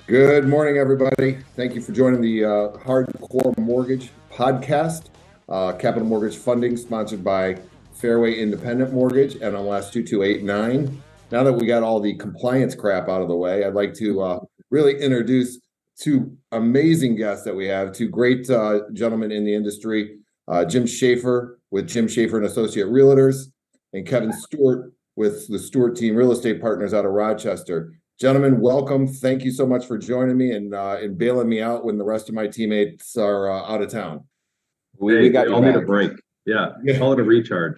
Good morning, everybody. Thank you for joining the Hardcore Mortgage Podcast. Capital Mortgage Funding sponsored by Fairway Independent Mortgage, NMLS 2289. Now that we got all the compliance crap out of the way, I'd like to really introduce two amazing guests that we have, two great gentlemen in the industry, Jim Schaefer with Jim Schaefer and Associate Realtors, and Kevin Stewart with the Stewart Team Real Estate Partners out of Rochester. Gentlemen, welcome. Thank you so much for joining me and bailing me out when the rest of my teammates are out of town. We got you all need a break. Yeah, call it a recharge.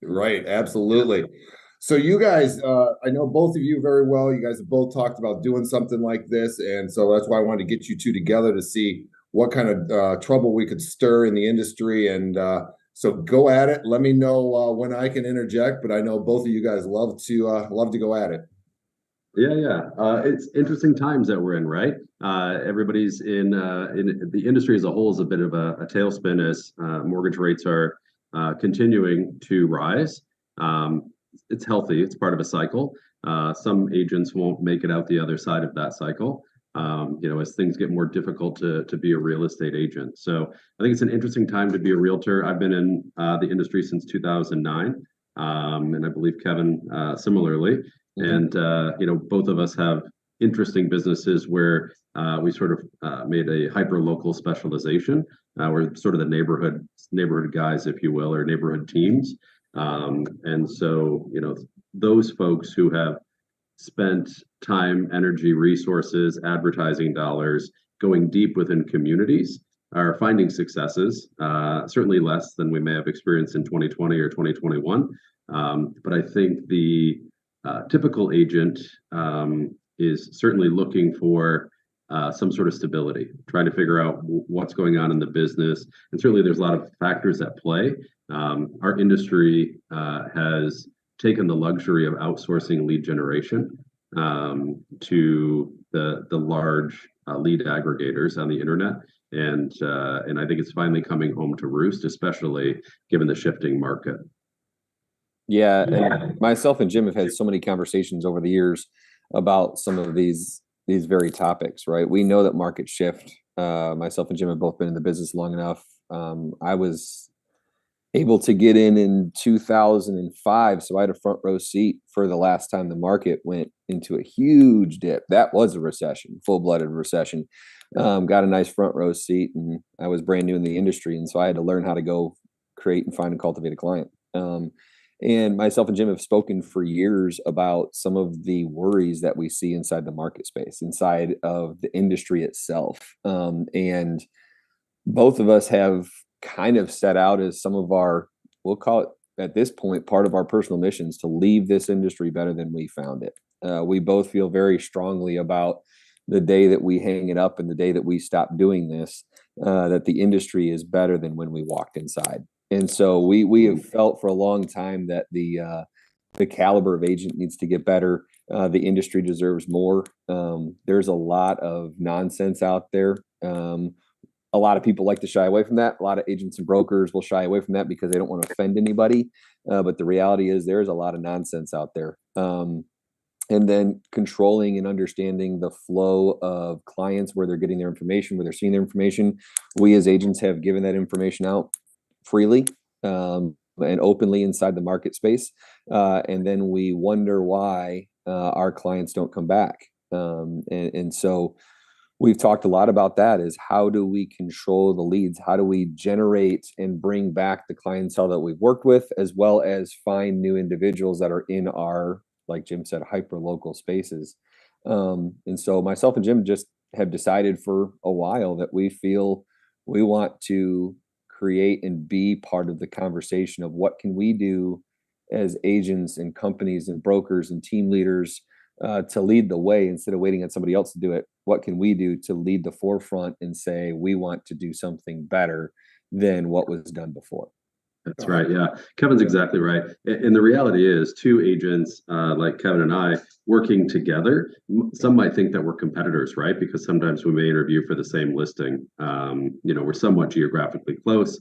Right, absolutely. So you guys, I know both of you very well. You guys have both talked about doing something like this, and so that's why I wanted to get you two together to see what kind of trouble we could stir in the industry. And so go at it. Let me know when I can interject, but I know both of you guys love to go at it. Yeah. It's interesting times that we're in, right? Everybody's in the industry as a whole is a bit of a tailspin as mortgage rates are continuing to rise. It's healthy. It's part of a cycle. Some agents won't make it out the other side of that cycle. As things get more difficult to be a real estate agent. So I think it's an interesting time to be a realtor. I've been in the industry since 2009, and I believe Kevin similarly. And both of us have interesting businesses where we sort of made a hyper local specialization. We're sort of the neighborhood guys, if you will, or neighborhood teams. And so those folks who have spent time, energy, resources, advertising dollars going deep within communities are finding successes, certainly less than we may have experienced in 2020 or 2021. But I think the typical agent is certainly looking for some sort of stability, trying to figure out what's going on in the business. And certainly there's a lot of factors at play. Our industry has taken the luxury of outsourcing lead generation to the large lead aggregators on the internet. And I think it's finally coming home to roost, especially given the shifting market. Yeah, and myself and Jim have had so many conversations over the years about some of these very topics, right? We know that market shift. Myself and Jim have both been in the business long enough. I was able to get in 2005, so I had a front row seat for the last time the market went into a huge dip. That was a recession, full-blooded recession. Got a nice front row seat, and I was brand new in the industry, and so I had to learn how to go create and find and cultivate a client. And myself and Jim have spoken for years about some of the worries that we see inside the market space, inside of the industry itself. And both of us have kind of set out as some of our, we'll call it at this point, part of our personal missions to leave this industry better than we found it. We both feel very strongly about the day that we hang it up and the day that we stop doing this, that the industry is better than when we walked inside. And so we have felt for a long time that the caliber of agent needs to get better. The industry deserves more. There's a lot of nonsense out there. A lot of people like to shy away from that. A lot of agents and brokers will shy away from that because they don't want to offend anybody. But the reality is there's a lot of nonsense out there. And then controlling and understanding the flow of clients, where they're getting their information, where they're seeing their information. We as agents have given that information out freely and openly inside the market space. And then we wonder why our clients don't come back. And so we've talked a lot about that, is how do we control the leads? How do we generate and bring back the clientele that we've worked with, as well as find new individuals that are in our, like Jim said, hyper local spaces. And so myself and Jim just have decided for a while that we feel we want to create and be part of the conversation of what can we do as agents and companies and brokers and team leaders to lead the way instead of waiting on somebody else to do it. What can we do to lead the forefront and say we want to do something better than what was done before? That's right. Yeah. Kevin's exactly right. And the reality is, two agents like Kevin and I working together, some might think that we're competitors, right? Because sometimes we may interview for the same listing. We're somewhat geographically close.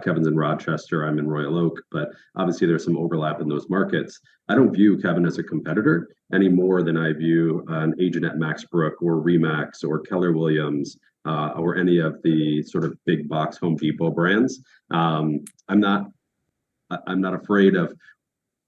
Kevin's in Rochester, I'm in Royal Oak, but obviously there's some overlap in those markets. I don't view Kevin as a competitor any more than I view an agent at Max Brook or Remax or Keller Williams or any of the sort of big box Home Depot brands. I'm not afraid of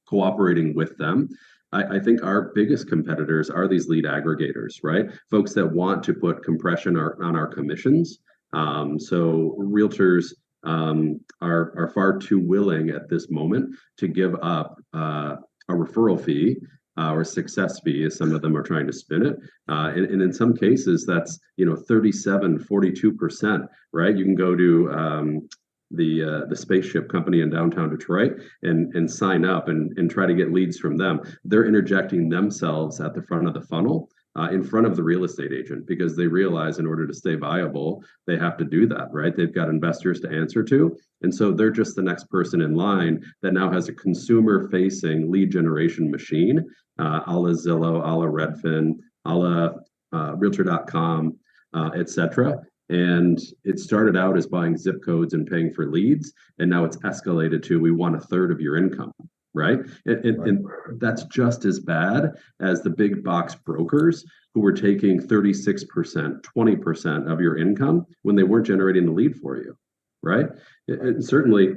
cooperating with them. I think our biggest competitors are these lead aggregators, right? Folks that want to put compression on our commissions. So realtors are far too willing at this moment to give up a referral fee or success fee, as some of them are trying to spin it. And in some cases, that's 37, 42%, right? You can go to the spaceship company in downtown Detroit and sign up and try to get leads from them. They're interjecting themselves at the front of the funnel in front of the real estate agent, because they realize in order to stay viable, they have to do that, right? They've got investors to answer to. And so they're just the next person in line that now has a consumer facing lead generation machine, a la Zillow, a la Redfin, a la Realtor.com, et cetera. And it started out as buying zip codes and paying for leads. And now it's escalated to, we want a third of your income, right? And that's just as bad as the big box brokers who were taking 36%, 20% of your income when they weren't generating the lead for you, right? And certainly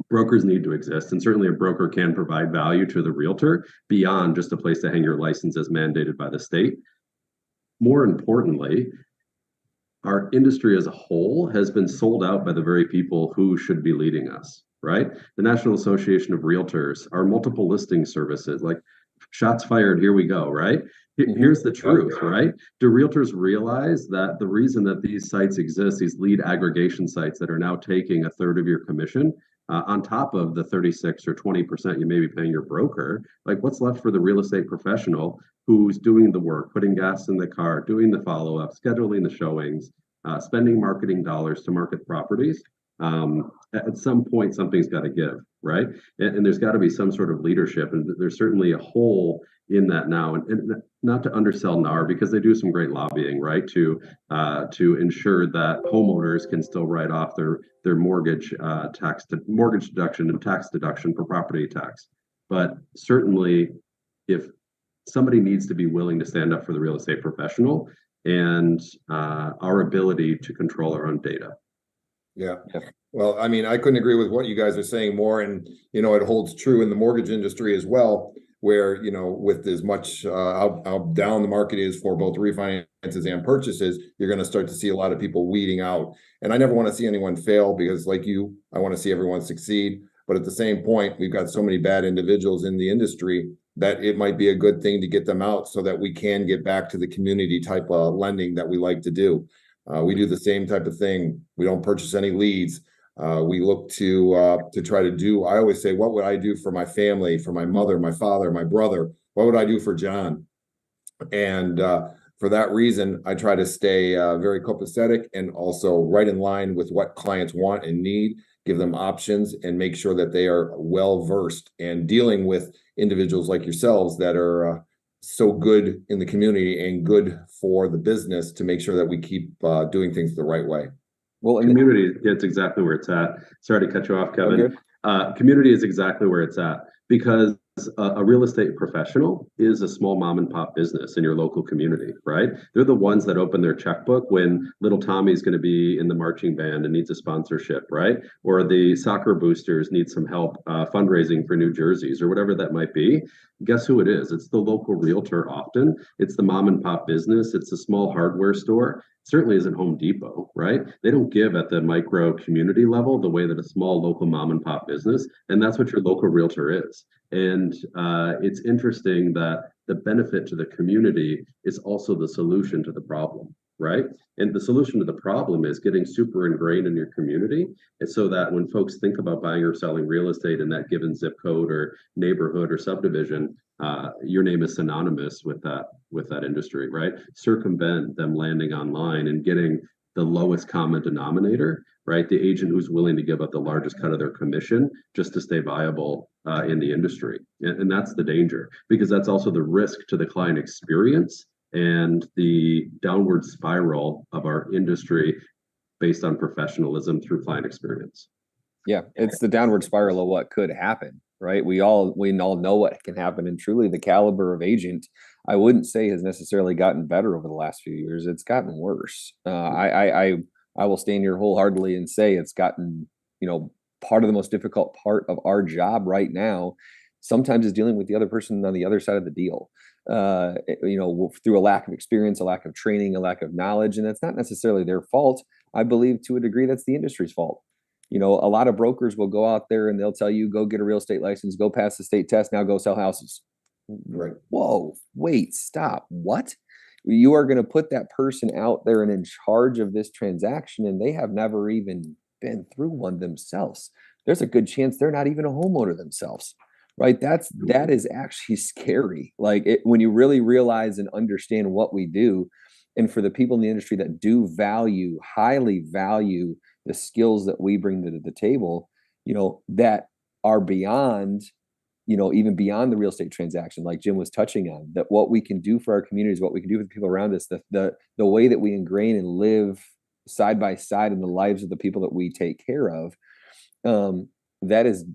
brokers need to exist. And certainly a broker can provide value to the realtor beyond just a place to hang your license as mandated by the state. More importantly, our industry as a whole has been sold out by the very people who should be leading us, right? The National Association of Realtors, our multiple listing services, like shots fired, here we go, right? Here's the truth, right? Do realtors realize that the reason that these sites exist, these lead aggregation sites that are now taking a third of your commission, on top of the 36 or 20% you may be paying your broker, like what's left for the real estate professional who's doing the work, putting gas in the car, doing the follow-up, scheduling the showings, spending marketing dollars to market properties? At some point, something's got to give, right? And there's got to be some sort of leadership. And there's certainly a hole in that now. And not to undersell NAR, because they do some great lobbying, right? To ensure that homeowners can still write off their mortgage mortgage deduction and tax deduction for property tax. But certainly, if somebody needs to be willing to stand up for the real estate professional and our ability to control our own data. Yeah. Well, I mean, I couldn't agree with what you guys are saying more. And, it holds true in the mortgage industry as well, where, with as much how down the market is for both refinances and purchases, you're going to start to see a lot of people weeding out. And I never want to see anyone fail, because like you, I want to see everyone succeed. But at the same point, we've got so many bad individuals in the industry that it might be a good thing to get them out so that we can get back to the community type of lending that we like to do. We do the same type of thing. We don't purchase any leads. We look to try to do, I always say, what would I do for my family, for my mother, my father, my brother? What would I do for John? And for that reason, I try to stay very copacetic and also right in line with what clients want and need, give them options, and make sure that they are well versed and dealing with individuals like yourselves that are so good in the community and good for the business, to make sure that we keep doing things the right way. Well, community, it's exactly where it's at. Sorry to cut you off, Kevin. Community is exactly where it's at, because a real estate professional is a small mom and pop business in your local community, right? They're the ones that open their checkbook when little Tommy's going to be in the marching band and needs a sponsorship, right? Or the soccer boosters need some help fundraising for new jerseys or whatever that might be. Guess who it is? It's the local realtor often. It's the mom and pop business. It's a small hardware store. Certainly isn't Home Depot, right? They don't give at the micro community level the way that a small local mom and pop business, and that's what your local realtor is. And it's interesting that the benefit to the community is also the solution to the problem, right? And the solution to the problem is getting super ingrained in your community, and so that when folks think about buying or selling real estate in that given zip code or neighborhood or subdivision, your name is synonymous with that industry, right? Circumvent them landing online and getting the lowest common denominator, right? The agent who's willing to give up the largest cut of their commission just to stay viable in the industry. And that's the danger, because that's also the risk to the client experience and the downward spiral of our industry based on professionalism through client experience. Yeah, it's the downward spiral of what could happen, right? We all know what can happen, and truly the caliber of agent, I wouldn't say has necessarily gotten better over the last few years. It's gotten worse. I will stand here wholeheartedly and say it's gotten, part of the most difficult part of our job right now sometimes is dealing with the other person on the other side of the deal. Through a lack of experience, a lack of training, a lack of knowledge, and that's not necessarily their fault. I believe to a degree that's the industry's fault. A lot of brokers will go out there and they'll tell you, go get a real estate license, go pass the state test, now go sell houses. Right. Whoa, wait, stop. What? You are going to put that person out there and in charge of this transaction, and they have never even been through one themselves. There's a good chance they're not even a homeowner themselves, right? That is actually scary. When you really realize and understand what we do, and for the people in the industry that do highly value the skills that we bring to the table, that are beyond, even beyond the real estate transaction, like Jim was touching on, that what we can do for our communities, what we can do for the people around us, the way that we ingrain and live side by side in the lives of the people that we take care of, that is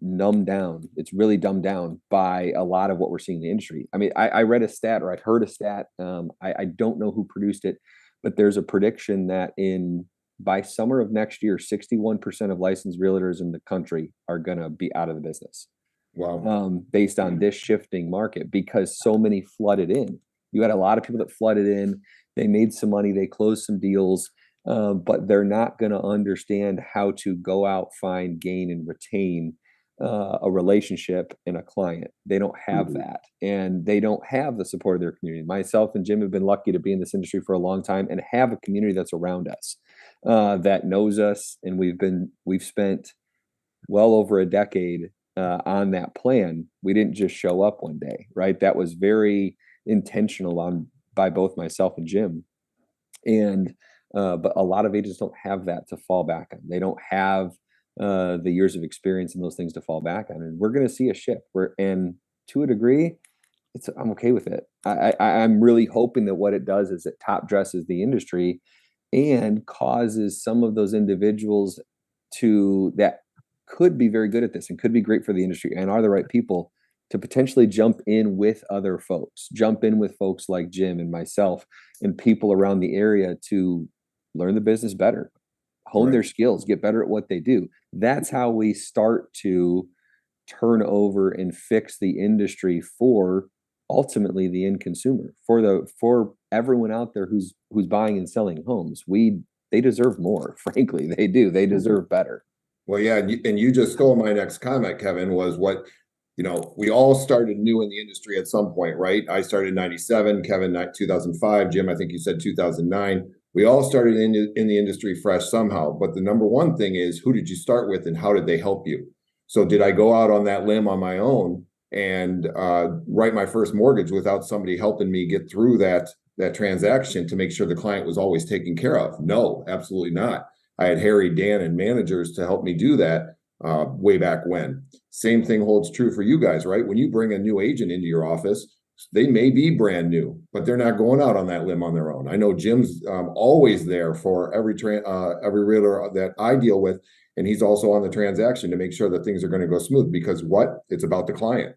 numbed down. It's really dumbed down by a lot of what we're seeing in the industry. I mean, I read a stat, or I'd heard a stat. I don't know who produced it, but there's a prediction that by summer of next year, 61% of licensed realtors in the country are going to be out of the business. Wow. Based on this shifting market, because so many flooded in. You had a lot of people that flooded in. They made some money. They closed some deals, but they're not going to understand how to go out, find, gain, and retain a relationship and a client. They don't have that, and they don't have the support of their community. Myself and Jim have been lucky to be in this industry for a long time and have a community that's around us, that knows us, and we've spent well over a decade on that plan. We didn't just show up one day, right? That was very intentional by both myself and Jim, and but a lot of agents don't have that to fall back on. They don't have the years of experience and those things to fall back on, and we're going to see a shift. And to a degree, I'm okay with it. I'm really hoping that what it does is it top dresses the industry and causes some of those individuals that could be very good at this and could be great for the industry and are the right people to potentially jump in with other folks, jump in with folks like Jim and myself and people around the area to learn the business better, hone their skills, get better at what they do. That's how we start to turn over and fix the industry for ultimately the end consumer, for everyone out there who's buying and selling homes. They deserve more, frankly. They do. They deserve better. Well, yeah, and you just stole my next comment, Kevin, was what, we all started new in the industry at some point, right? I started in 97, Kevin, 2005, Jim, I think you said 2009. We all started in the industry fresh somehow. But the number one thing is, who did you start with and how did they help you? So did I go out on that limb on my own and write my first mortgage without somebody helping me get through that transaction to make sure the client was always taken care of? No, absolutely not. I had Harry, Dan, and managers to help me do that way back when. Same thing holds true for you guys, right? When you bring a new agent into your office, they may be brand new, but they're not going out on that limb on their own. I know Jim's always there for every realtor that I deal with, and he's also on the transaction to make sure that things are going to go smooth, because it's about the client.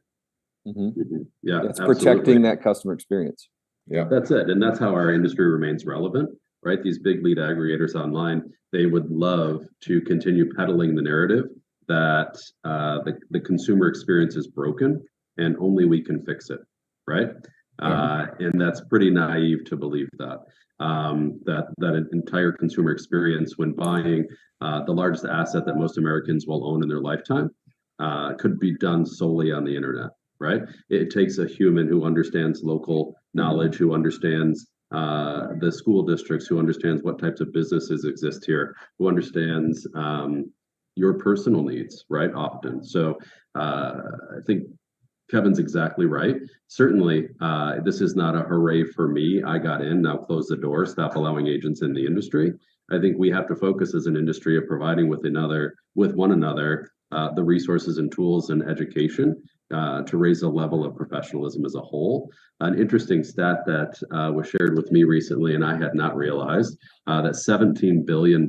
Mm-hmm. Yeah, it's protecting that customer experience. Yeah, that's it, and that's how our industry remains relevant. Right, these big lead aggregators online, they would love to continue peddling the narrative that the consumer experience is broken and only we can fix it. Right, and that's pretty naive to believe that an entire consumer experience when buying the largest asset that most Americans will own in their lifetime could be done solely on the internet. Right, it takes a human who understands local knowledge, who understands the school districts, who understands what types of businesses exist here, who understands your personal needs, right? Often. So I think Kevin's exactly right. Certainly, this is not a hooray for me. I got in, now close the door, stop allowing agents in the industry. I think we have to focus as an industry of providing with one another, the resources and tools and education to raise the level of professionalism as a whole. An interesting stat that was shared with me recently, and I had not realized, that $17 billion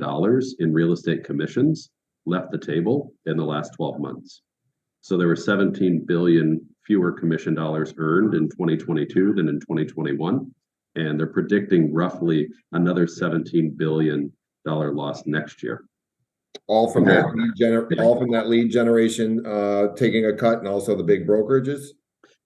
in real estate commissions left the table in the last 12 months. So there were 17 billion fewer commission dollars earned in 2022 than in 2021. And they're predicting roughly another $17 billion loss next year. All from that lead generation taking a cut, and also the big brokerages.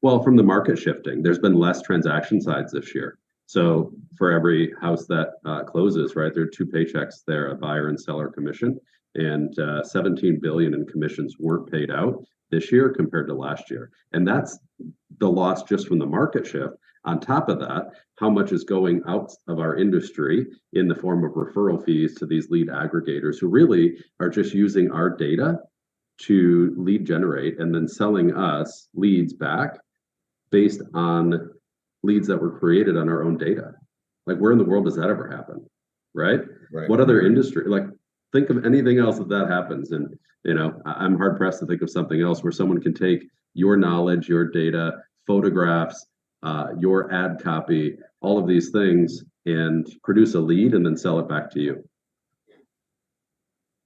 Well, from the market shifting, there's been less transaction sides this year. So for every house that closes, right, there are two paychecks there, a buyer and seller commission, and 17 billion in commissions weren't paid out this year compared to last year. And that's the loss just from the market shift. On top of that, how much is going out of our industry in the form of referral fees to these lead aggregators who really are just using our data to lead generate and then selling us leads back based on leads that were created on our own data. Like, where in the world does that ever happen? Right? What other industry, like, think of anything else that happens. And, I'm hard pressed to think of something else where someone can take your knowledge, your data, photographs, your ad copy, all of these things, and produce a lead and then sell it back to you.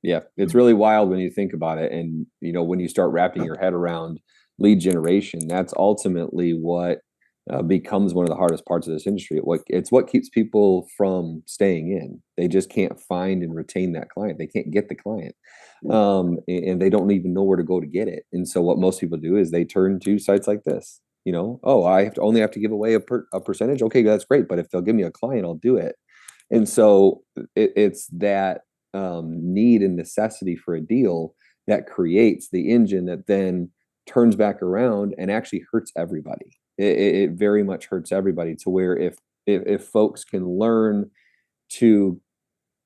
Yeah, it's really wild when you think about it. And, when you start wrapping your head around lead generation, that's ultimately what becomes one of the hardest parts of this industry. It's what keeps people from staying in. They just can't find and retain that client. They can't get the client. And they don't even know where to go to get it. And so what most people do is they turn to sites like this. I only have to give away a percentage. Okay, that's great. But if they'll give me a client, I'll do it. And so it's that need and necessity for a deal that creates the engine that then turns back around and actually hurts everybody. It very much hurts everybody, to where if folks can learn to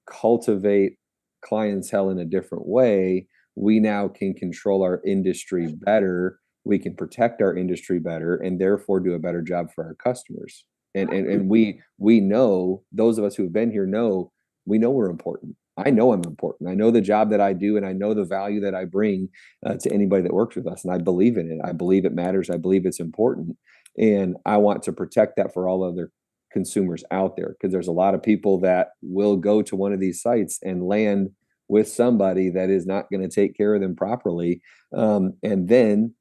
cultivate clientele in a different way, we now can control our industry better. We can protect our industry better, and therefore do a better job for our customers. And we know, those of us who have been here know, we know we're important. I know I'm important. I know the job that I do, and I know the value that I bring to anybody that works with us. And I believe in it. I believe it matters. I believe it's important. And I want to protect that for all other consumers out there, because there's a lot of people that will go to one of these sites and land with somebody that is not going to take care of them properly, and then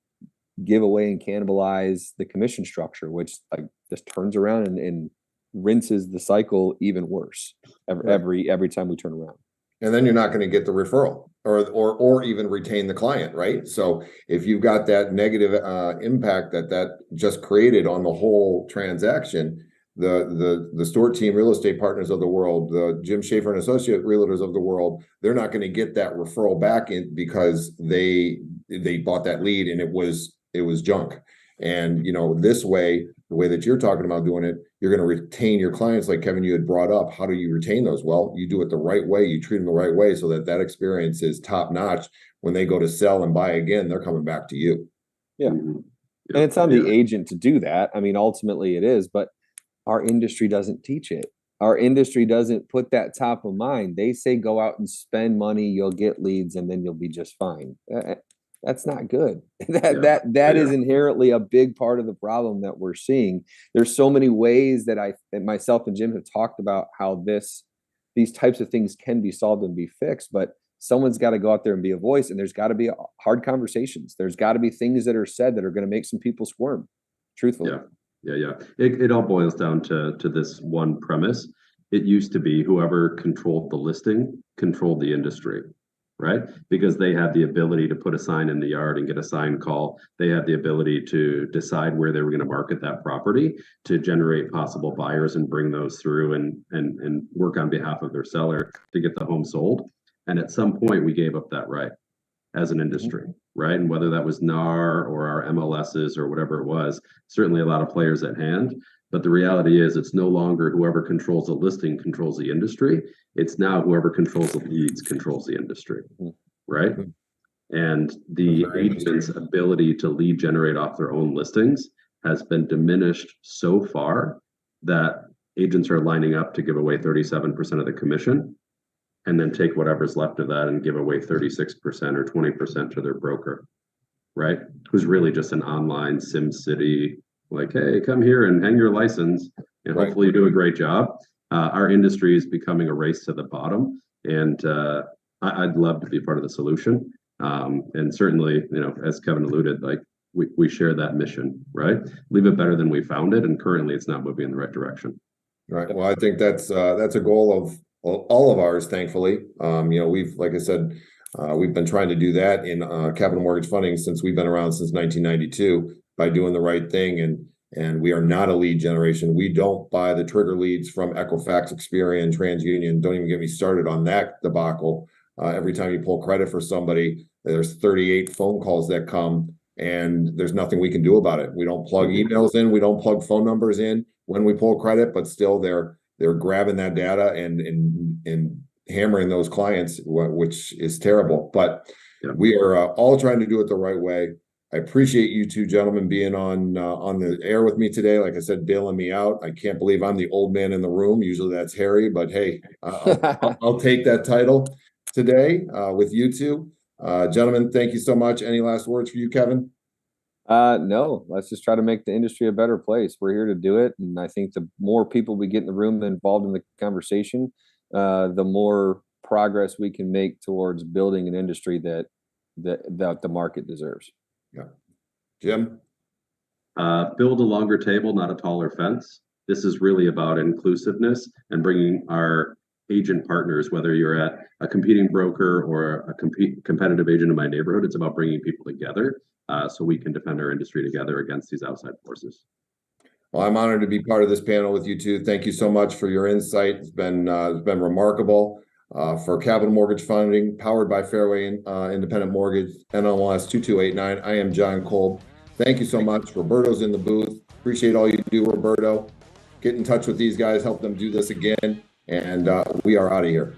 give away and cannibalize the commission structure, which just turns around and rinses the cycle even worse every time we turn around. And then you're not going to get the referral or even retain the client, right? So if you've got that negative impact that just created on the whole transaction, the Stewart Team Real Estate Partners of the world, the Jim Schaefer and Associate Realtors of the world, they're not going to get that referral back in, because they bought that lead and it was junk. And this way, the way that you're talking about doing it, you're going to retain your clients, like Kevin, you had brought up. How do you retain those? Well, you do it the right way. You treat them the right way, so that experience is top notch. When they go to sell and buy again, they're coming back to you. Yeah. And it's on the agent to do that. I mean, ultimately it is, but our industry doesn't teach it. Our industry doesn't put that top of mind. They say, go out and spend money, you'll get leads, and then you'll be just fine. That's not good. That is inherently a big part of the problem that we're seeing. There's so many ways that myself and Jim have talked about how these types of things can be solved and be fixed, but someone's got to go out there and be a voice, and there's got to be hard conversations. There's got to be things that are said that are going to make some people squirm, truthfully. Yeah. It all boils down to this one premise. It used to be whoever controlled the listing controlled the industry. Right? Because they had the ability to put a sign in the yard and get a sign call. They had the ability to decide where they were going to market that property, to generate possible buyers and bring those through and work on behalf of their seller to get the home sold. And at some point, we gave up that right as an industry, right? And whether that was NAR or our MLSs or whatever it was, certainly a lot of players at hand. But the reality is, it's no longer whoever controls the listing controls the industry. It's now whoever controls the leads controls the industry, right? And the agent's ability to lead generate off their own listings has been diminished so far that agents are lining up to give away 37% of the commission and then take whatever's left of that and give away 36% or 20% to their broker, right? Who's really just an online Sim City, like, hey, come here and hang your license, and Right. hopefully you do a great job. Our industry is becoming a race to the bottom, and I'd love to be part of the solution. And certainly, as Kevin alluded, like we share that mission, right? Leave it better than we found it, and currently it's not moving in the right direction. Right. Well, I think that's a goal of all of ours, thankfully. We've, like I said, we've been trying to do that in capital mortgage funding since we've been around since 1992 by doing the right thing. And we are not a lead generation. We don't buy the trigger leads from Equifax, Experian, TransUnion. Don't even get me started on that debacle. Every time you pull credit for somebody, there's 38 phone calls that come, and there's nothing we can do about it. We don't plug emails in. We don't plug phone numbers in when we pull credit, but still they're grabbing that data and hammering those clients, which is terrible. But yeah, we are all trying to do it the right way. I appreciate you two gentlemen being on the air with me today. Like I said, bailing me out. I can't believe I'm the old man in the room. Usually that's Harry, but hey, I'll take that title today with you two. Gentlemen, thank you so much. Any last words for you, Kevin? No, let's just try to make the industry a better place. We're here to do it. And I think the more people we get in the room involved in the conversation, the more progress we can make towards building an industry that the market deserves. Yeah. Jim? Build a longer table, not a taller fence. This is really about inclusiveness and bringing our agent partners, whether you're at a competing broker or a competitive agent in my neighborhood, it's about bringing people together so we can defend our industry together against these outside forces. Well, I'm honored to be part of this panel with you two. Thank you so much for your insight. It's been remarkable. For Capital Mortgage Funding, powered by Fairway Independent Mortgage, NMLS 2289. I am John Kolb. Thank you so much. Roberto's in the booth. Appreciate all you do, Roberto. Get in touch with these guys, help them do this again, and we are out of here.